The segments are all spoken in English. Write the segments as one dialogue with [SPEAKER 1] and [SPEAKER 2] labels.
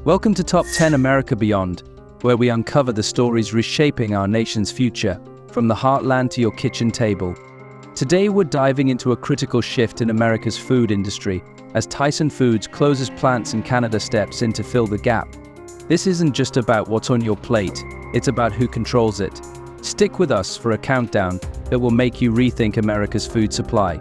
[SPEAKER 1] Welcome to Top 10 America Beyond, where we uncover the stories reshaping our nation's future, from the heartland to your kitchen table. Today we're diving into a critical shift in America's food industry, as Tyson Foods closes plants and Canada steps in to fill the gap. This isn't just about what's on your plate, it's about who controls it. Stick with us for a countdown that will make you rethink America's food supply.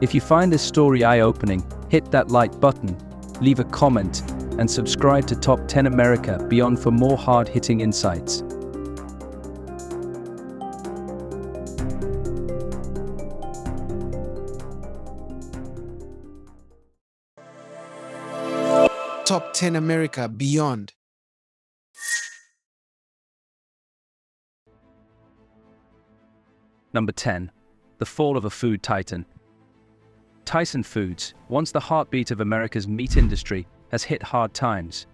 [SPEAKER 1] If you find this story eye-opening, hit that like button, leave a comment, and subscribe to Top 10 America Beyond for more hard-hitting insights.
[SPEAKER 2] Top 10 America Beyond.
[SPEAKER 1] Number 10. The fall of a food titan. Tyson Foods, once the heartbeat of America's meat industry, has hit hard times.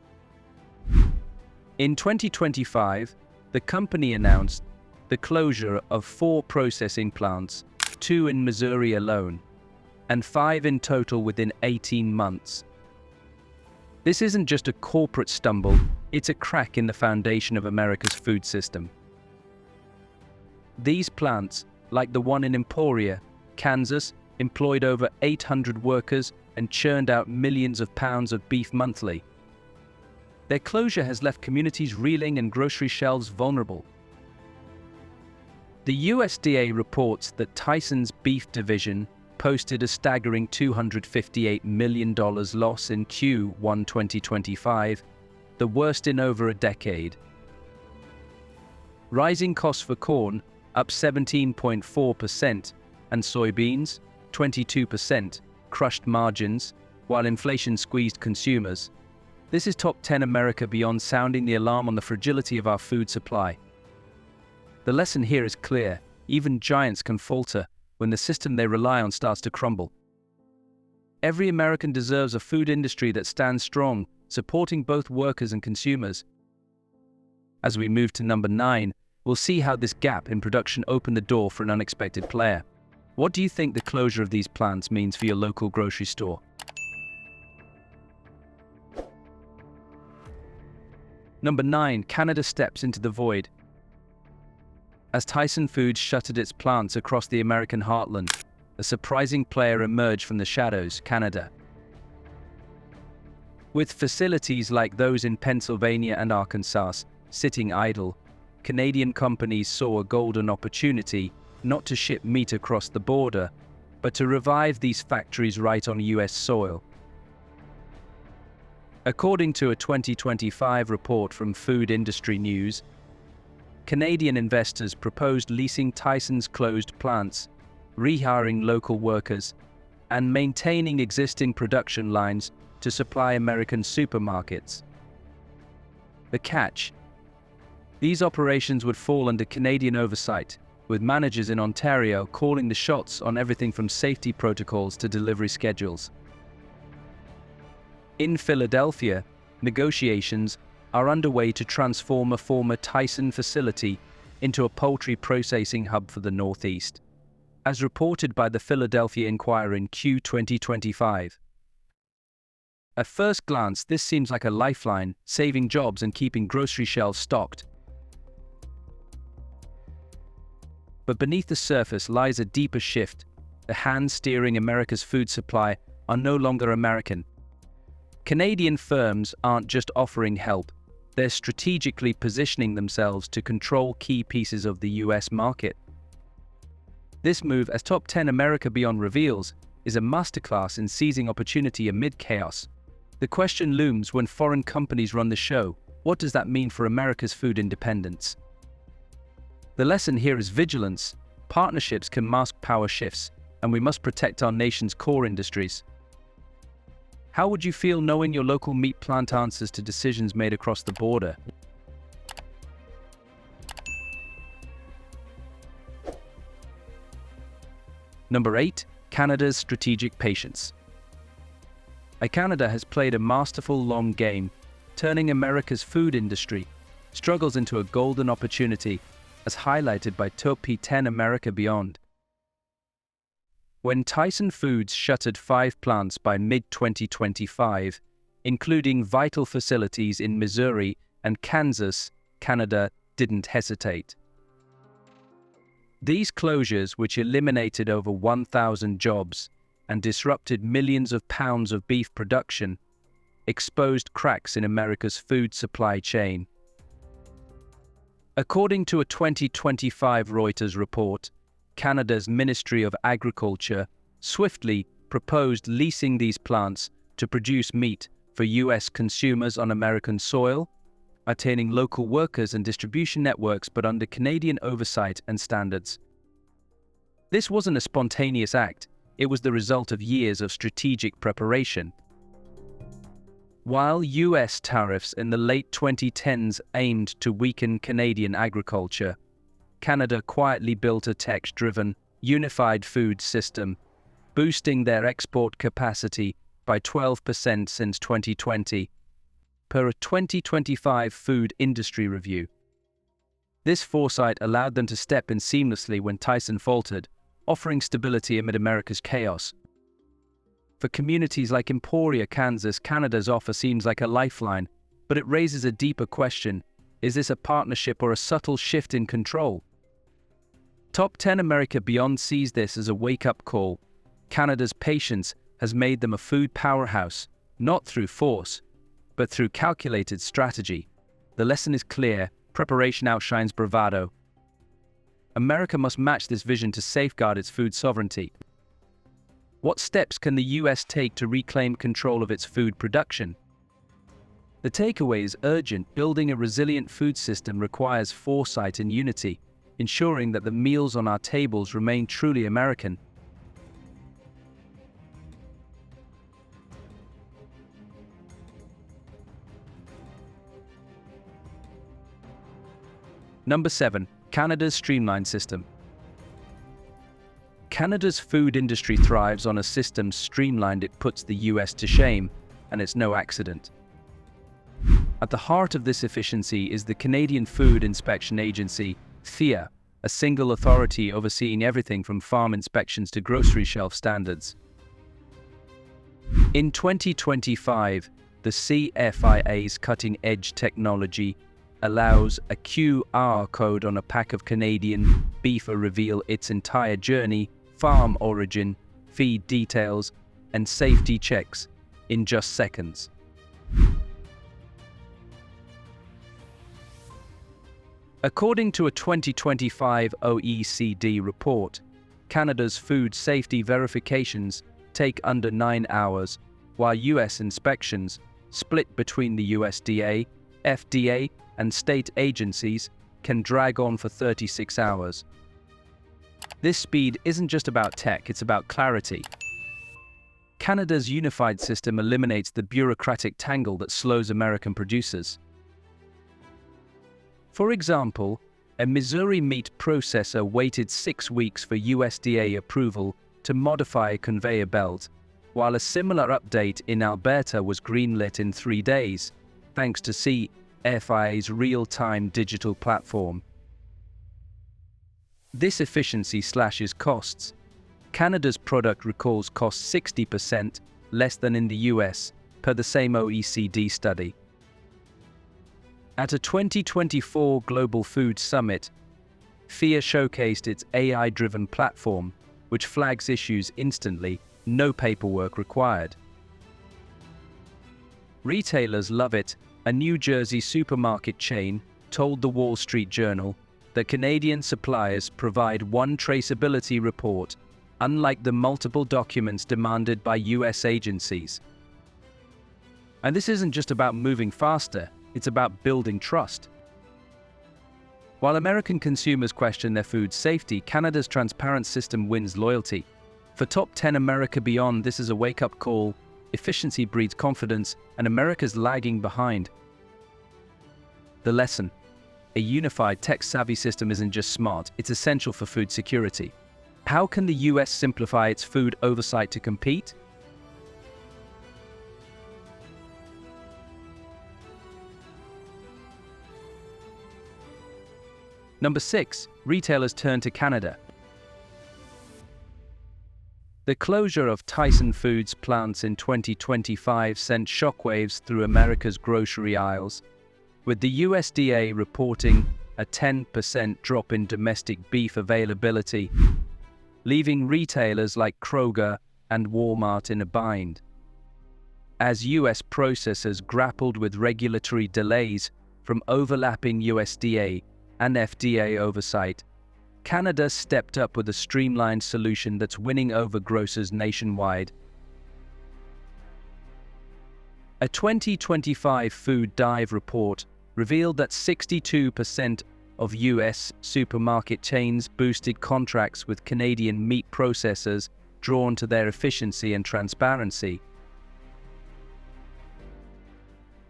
[SPEAKER 1] In 2025, the company announced the closure of 4 processing plants, 2 in Missouri alone, and 5 in total within 18 months. This isn't just a corporate stumble, it's a crack in the foundation of America's food system. These plants, like the one in Emporia, Kansas, employed over 800 workers and churned out millions of pounds of beef monthly. Their closure has left communities reeling and grocery shelves vulnerable. The USDA reports that Tyson's beef division posted a staggering $258 million loss in Q1 2025, the worst in over a decade. Rising costs for corn, up 17.4%, and soybeans, 22%, crushed margins, while inflation squeezed consumers. This is Top 10 America Beyond, sounding the alarm on the fragility of our food supply. The lesson here is clear: even giants can falter when the system they rely on starts to crumble. Every American deserves a food industry that stands strong, supporting both workers and consumers. As we move to number 9, we'll see how this gap in production opened the door for an unexpected player. What do you think the closure of these plants means for your local grocery store? Number 9, Canada steps into the void. As Tyson Foods shuttered its plants across the American heartland, a surprising player emerged from the shadows: Canada. With facilities like those in Pennsylvania and Arkansas sitting idle, Canadian companies saw a golden opportunity not to ship meat across the border, but to revive these factories right on US soil. According to a 2025 report from Food Industry News, Canadian investors proposed leasing Tyson's closed plants, rehiring local workers, and maintaining existing production lines to supply American supermarkets. The catch: these operations would fall under Canadian oversight, with managers in Ontario calling the shots on everything from safety protocols to delivery schedules. In Philadelphia, negotiations are underway to transform a former Tyson facility into a poultry processing hub for the Northeast, as reported by the Philadelphia Inquirer in Q 2025. At first glance, this seems like a lifeline, saving jobs and keeping grocery shelves stocked. But beneath the surface lies a deeper shift. The hands steering America's food supply are no longer American. Canadian firms aren't just offering help, they're strategically positioning themselves to control key pieces of the US market. This move, as Top 10 America Beyond reveals, is a masterclass in seizing opportunity amid chaos. The question looms: when foreign companies run the show, what does that mean for America's food independence? The lesson here is vigilance. Partnerships can mask power shifts, and we must protect our nation's core industries. How would you feel knowing your local meat plant answers to decisions made across the border? Number 8, Canada's strategic patience. Canada has played a masterful long game, turning America's food industry struggles into a golden opportunity, as highlighted by Top 10 America Beyond. When Tyson Foods shuttered 5 plants by mid-2025, including vital facilities in Missouri and Kansas. Canada didn't hesitate. These closures, which eliminated over 1,000 jobs and disrupted millions of pounds of beef production, exposed cracks in America's food supply chain. According to a 2025 Reuters report, Canada's Ministry of Agriculture swiftly proposed leasing these plants to produce meat for U.S. consumers on American soil, attaining local workers and distribution networks but under Canadian oversight and standards. This wasn't a spontaneous act, it was the result of years of strategic preparation. While U.S. tariffs in the late 2010s aimed to weaken Canadian agriculture, Canada quietly built a tech-driven, unified food system, boosting their export capacity by 12% since 2020, per a 2025 Food Industry Review. This foresight allowed them to step in seamlessly when Tyson faltered, offering stability amid America's chaos. For communities like Emporia, Kansas, Canada's offer seems like a lifeline, but it raises a deeper question: is this a partnership or a subtle shift in control? Top 10 America Beyond sees this as a wake-up call. Canada's patience has made them a food powerhouse, not through force, but through calculated strategy. The lesson is clear: preparation outshines bravado. America must match this vision to safeguard its food sovereignty. What steps can the US take to reclaim control of its food production? The takeaway is urgent. Building a resilient food system requires foresight and unity, ensuring that the meals on our tables remain truly American. Number 7. Canada's Streamlined system. Canada's food industry thrives on a system streamlined. It puts the US to shame, and it's no accident. At the heart of this efficiency is the Canadian Food Inspection Agency, CFIA, a single authority overseeing everything from farm inspections to grocery shelf standards. In 2025, the CFIA's cutting-edge technology allows a QR code on a pack of Canadian beef to reveal its entire journey, farm origin, feed details, and safety checks in just seconds. According to a 2025 OECD report, Canada's food safety verifications take under 9 hours, while US inspections, split between the USDA, FDA, and state agencies, can drag on for 36 hours. This speed isn't just about tech, it's about clarity. Canada's unified system eliminates the bureaucratic tangle that slows American producers. For example, a Missouri meat processor waited 6 weeks for USDA approval to modify a conveyor belt, while a similar update in Alberta was greenlit in 3 days, thanks to CFIA's real-time digital platform. This efficiency slashes costs. Canada's product recalls cost 60% less than in the US, per the same OECD study. At a 2024 Global Food Summit, FIA showcased its AI-driven platform, which flags issues instantly, no paperwork required. Retailers love it. A New Jersey supermarket chain told the Wall Street Journal that Canadian suppliers provide one traceability report, unlike the multiple documents demanded by US agencies. And this isn't just about moving faster, it's about building trust. While American consumers question their food safety, Canada's transparent system wins loyalty. For Top 10 America Beyond, this is a wake-up call. Efficiency breeds confidence, and America's lagging behind. The lesson: a unified tech-savvy system isn't just smart, it's essential for food security. How can the US simplify its food oversight to compete? Number 6. Retailers turn to Canada. The closure of Tyson Foods plants in 2025 sent shockwaves through America's grocery aisles, with the USDA reporting a 10% drop in domestic beef availability, leaving retailers like Kroger and Walmart in a bind. As US processors grappled with regulatory delays from overlapping USDA and FDA oversight, Canada stepped up with a streamlined solution that's winning over grocers nationwide. A 2025 Food Dive report revealed that 62% of US supermarket chains boosted contracts with Canadian meat processors drawn to their efficiency and transparency.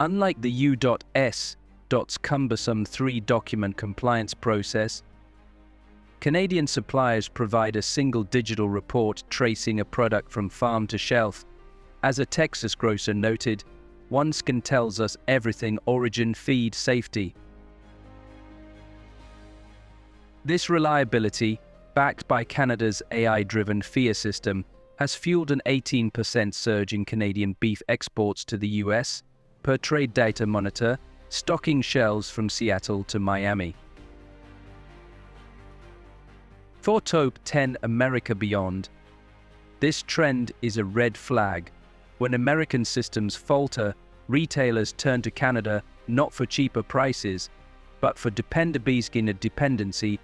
[SPEAKER 1] Unlike the U.S.'s cumbersome 3-document compliance process, Canadian suppliers provide a single digital report tracing a product from farm to shelf. As a Texas grocer noted, "One scan tells us everything: origin, feed, safety." This reliability, backed by Canada's AI-driven FIA system, has fueled an 18% surge in Canadian beef exports to the US, per Trade Data Monitor, stocking shelves from Seattle to Miami. For Top 10 America Beyond, this trend is a red flag. When American systems falter, retailers turn to Canada not for cheaper prices, but for dependency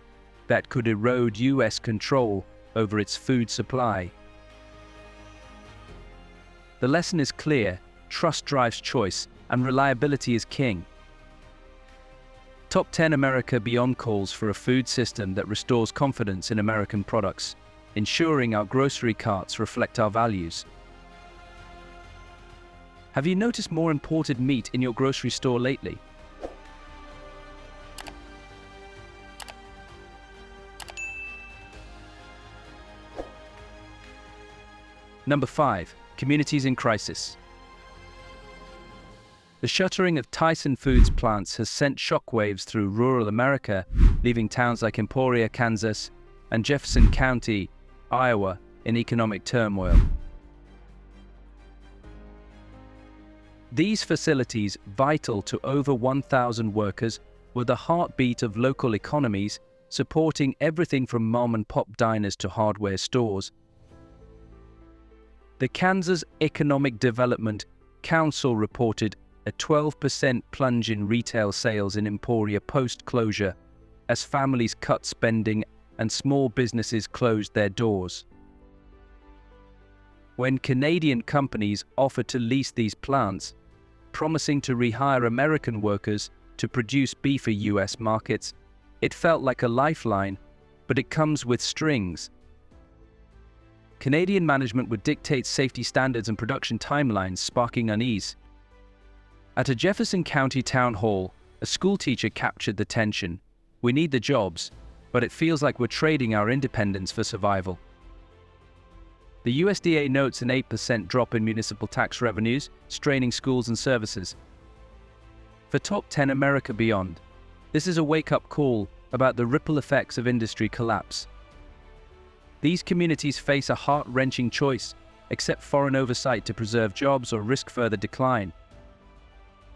[SPEAKER 1] that could erode US control over its food supply. The lesson is clear: trust drives choice, and reliability is king. Top 10 America Beyond calls for a food system that restores confidence in American products, ensuring our grocery carts reflect our values. Have you noticed more imported meat in your grocery store lately? Number 5. Communities in crisis. The shuttering of Tyson Foods plants has sent shockwaves through rural America, leaving towns like Emporia, Kansas, and Jefferson County, Iowa, in economic turmoil. These facilities, vital to over 1,000 workers, were the heartbeat of local economies, supporting everything from mom-and-pop diners to hardware stores. The Kansas Economic Development Council reported a 12% plunge in retail sales in Emporia post-closure, as families cut spending and small businesses closed their doors. When Canadian companies offered to lease these plants, promising to rehire American workers to produce beef for US markets, it felt like a lifeline, but it comes with strings. Canadian management would dictate safety standards and production timelines, sparking unease. At a Jefferson County town hall, a schoolteacher captured the tension. "We need the jobs, but it feels like we're trading our independence for survival." The USDA notes an 8% drop in municipal tax revenues, straining schools and services. For Top 10 America Beyond, this is a wake-up call about the ripple effects of industry collapse. These communities face a heart-wrenching choice: accept foreign oversight to preserve jobs or risk further decline.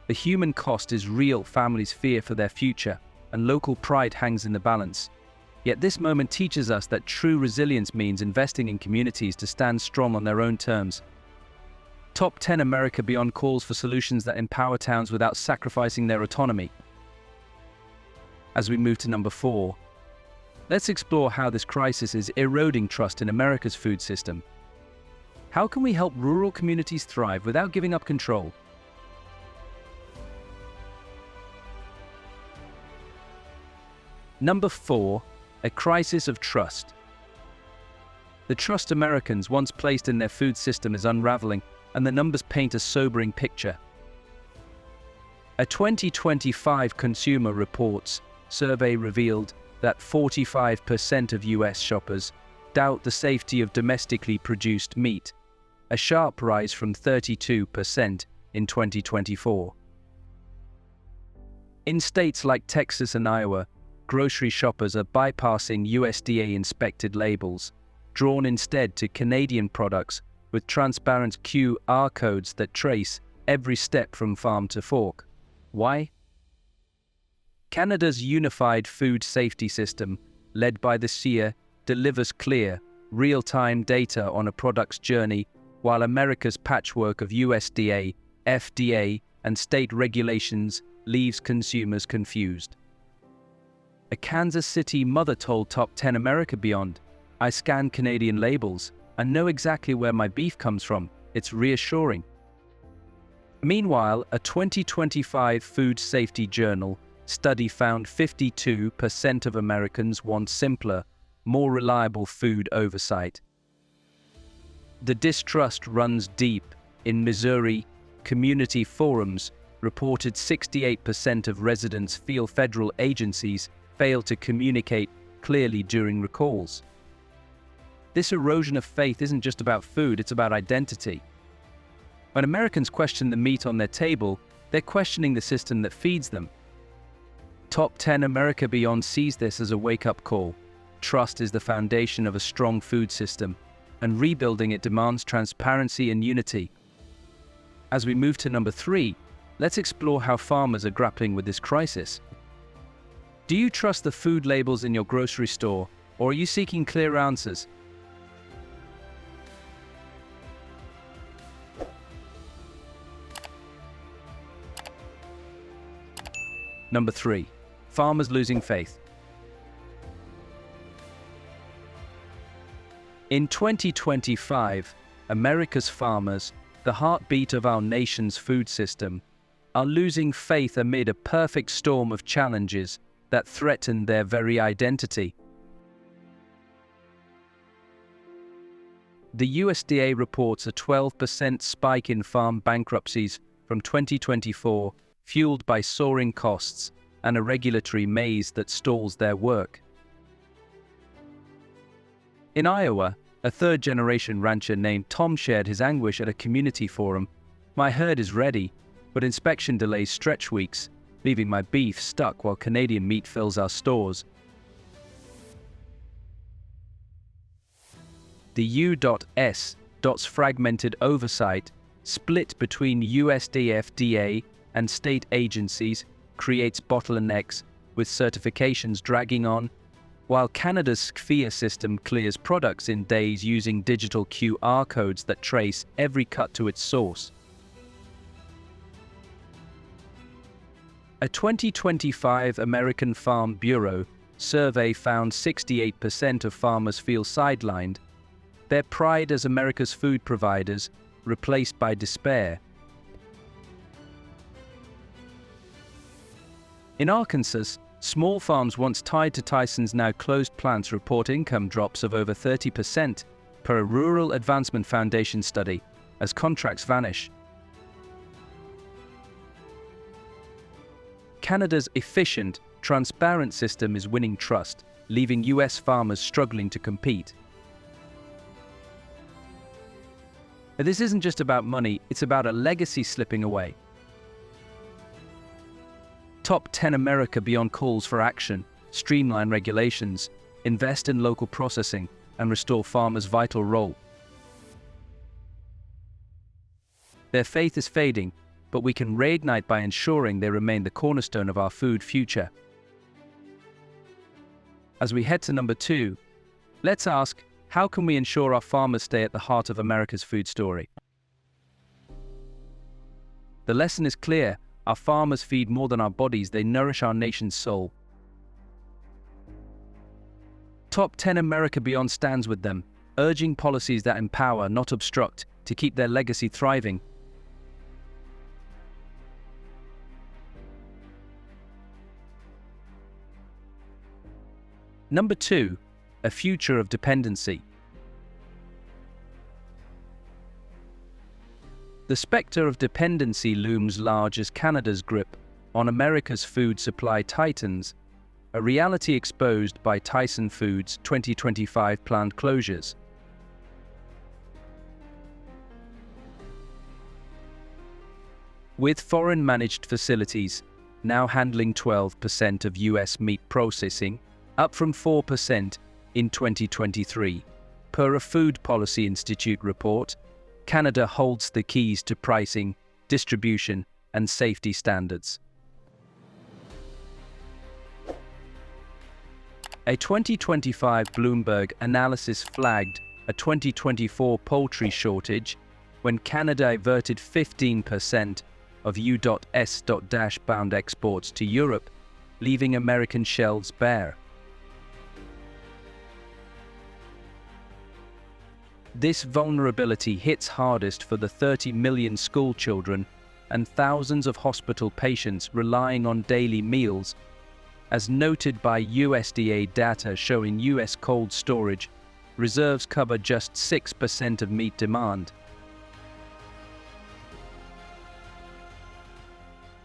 [SPEAKER 1] The human cost is real. Families fear for their future, and local pride hangs in the balance. Yet this moment teaches us that true resilience means investing in communities to stand strong on their own terms. Top 10 America Beyond calls for solutions that empower towns without sacrificing their autonomy. As we move to number 4, let's explore how this crisis is eroding trust in America's food system. How can we help rural communities thrive without giving up control? Number 4, a crisis of trust. The trust Americans once placed in their food system is unraveling, and the numbers paint a sobering picture. A 2025 Consumer Reports survey revealed that 45% of US shoppers doubt the safety of domestically produced meat, a sharp rise from 32% in 2024. In states like Texas and Iowa, grocery shoppers are bypassing USDA-inspected labels, drawn instead to Canadian products with transparent QR codes that trace every step from farm to fork. Why? Canada's unified food safety system, led by the SEER, delivers clear, real-time data on a product's journey, while America's patchwork of USDA, FDA, and state regulations leaves consumers confused. A Kansas City mother told Top 10 America Beyond, "I scan Canadian labels and know exactly where my beef comes from. It's reassuring." Meanwhile, a 2025 Food Safety Journal study found 52% of Americans want simpler, more reliable food oversight. The distrust runs deep. In Missouri, community forums reported 68% of residents feel federal agencies fail to communicate clearly during recalls. This erosion of faith isn't just about food, it's about identity. When Americans question the meat on their table, they're questioning the system that feeds them. Top 10 America Beyond sees this as a wake-up call. Trust is the foundation of a strong food system, and rebuilding it demands transparency and unity. As we move to number 3, let's explore how farmers are grappling with this crisis. Do you trust the food labels in your grocery store, or are you seeking clear answers? Number 3. Farmers losing faith. In 2025, America's farmers, the heartbeat of our nation's food system, are losing faith amid a perfect storm of challenges that threaten their very identity. The USDA reports a 12% spike in farm bankruptcies from 2024, fueled by soaring costs and a regulatory maze that stalls their work. In Iowa, a third-generation rancher named Tom shared his anguish at a community forum. "My herd is ready, but inspection delays stretch weeks, leaving my beef stuck while Canadian meat fills our stores." The U.S.'s fragmented oversight, split between USDA and state agencies, creates bottlenecks, with certifications dragging on, while Canada's CFIA system clears products in days using digital QR codes that trace every cut to its source. A 2025 American Farm Bureau survey found 68% of farmers feel sidelined, their pride as America's food providers replaced by despair. In Arkansas, small farms once tied to Tyson's now closed plants report income drops of over 30% per a Rural Advancement Foundation study as contracts vanish. Canada's efficient, transparent system is winning trust, leaving US farmers struggling to compete. But this isn't just about money, it's about a legacy slipping away. Top 10 America Beyond calls for action, streamline regulations, invest in local processing, and restore farmers' vital role. Their faith is fading, but we can reignite by ensuring they remain the cornerstone of our food future. As we head to number 2, let's ask, how can we ensure our farmers stay at the heart of America's food story? The lesson is clear. Our farmers feed more than our bodies, they nourish our nation's soul. Top 10 America Beyond stands with them, urging policies that empower, not obstruct, to keep their legacy thriving. Number 2, a future of dependency. The spectre of dependency looms large as Canada's grip on America's food supply tightens, a reality exposed by Tyson Foods' 2025 planned closures. With foreign-managed facilities now handling 12% of US meat processing, up from 4% in 2023, Per a Food Policy Institute report, Canada holds the keys to pricing, distribution, and safety standards. A 2025 Bloomberg analysis flagged a 2024 poultry shortage when Canada diverted 15% of U.S.-bound exports to Europe, leaving American shelves bare. This vulnerability hits hardest for the 30 million school children and thousands of hospital patients relying on daily meals, as noted by USDA data showing US cold storage reserves cover just 6% of meat demand.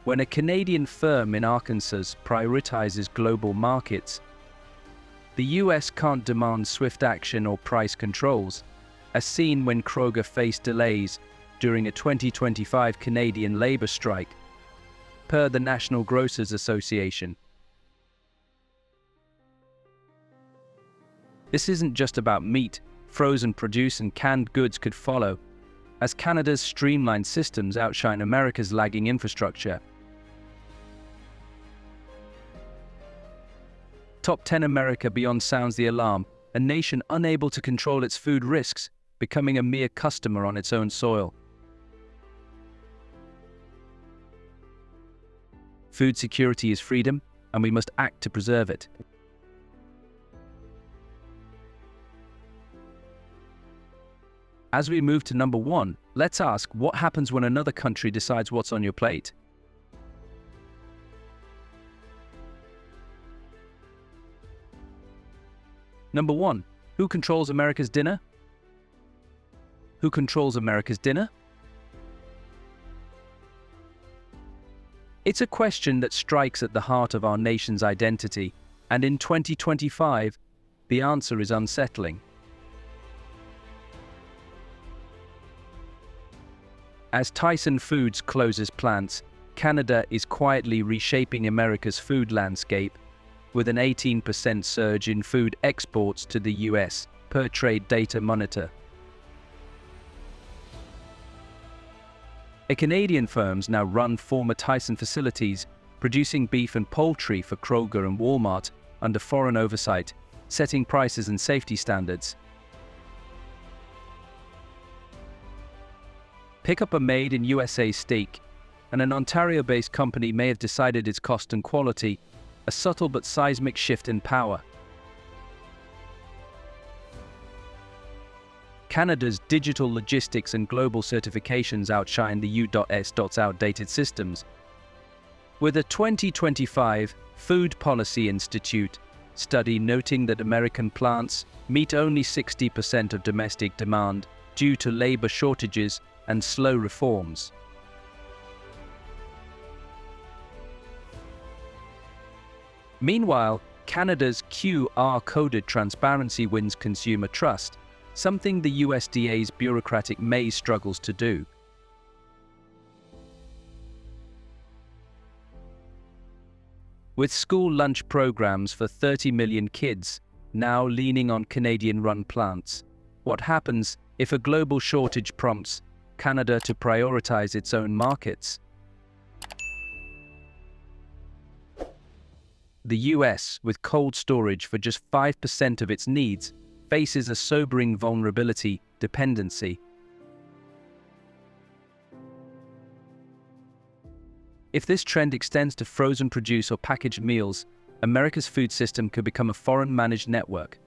[SPEAKER 1] When a Canadian firm in Arkansas prioritizes global markets, the US can't demand swift action or price controls, as seen when Kroger faced delays during a 2025 Canadian labor strike, per the National Grocers Association. This isn't just about meat. Frozen produce and canned goods could follow, as Canada's streamlined systems outshine America's lagging infrastructure. Top 10 America Beyond sounds the alarm, a nation unable to control its food risks, becoming a mere customer on its own soil. Food security is freedom, and we must act to preserve it. As we move to number 1, let's ask, what happens when another country decides what's on your plate? Number 1, who controls America's dinner? Who controls America's dinner? It's a question that strikes at the heart of our nation's identity, and in 2025, the answer is unsettling. As Tyson Foods closes plants, Canada is quietly reshaping America's food landscape, with an 18% surge in food exports to the US, per Trade Data Monitor. A Canadian firms now run former Tyson facilities, producing beef and poultry for Kroger and Walmart under foreign oversight, setting prices and safety standards. Pick up a made in USA steak, and an Ontario-based company may have decided its cost and quality, a subtle but seismic shift in power. Canada's digital logistics and global certifications outshine the U.S.'s outdated systems. With a 2025 Food Policy Institute study noting that American plants meet only 60% of domestic demand due to labor shortages and slow reforms. Meanwhile, Canada's QR-coded transparency wins consumer trust, something the USDA's bureaucratic maze struggles to do. With school lunch programs for 30 million kids now leaning on Canadian-run plants, what happens if a global shortage prompts Canada to prioritize its own markets? The US, with cold storage for just 5% of its needs, faces a sobering vulnerability: dependency. If this trend extends to frozen produce or packaged meals, America's food system could become a foreign-managed network.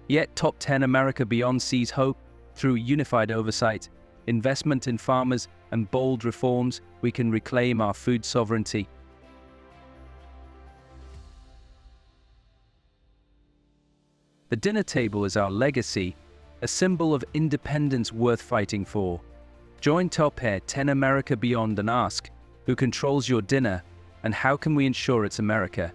[SPEAKER 1] Yet Top 10 America Beyond sees hope. Through unified oversight, investment in farmers, and bold reforms, we can reclaim our food sovereignty. The dinner table is our legacy, a symbol of independence worth fighting for. Join Top 10 America Beyond and ask, who controls your dinner, and how can we ensure it's America?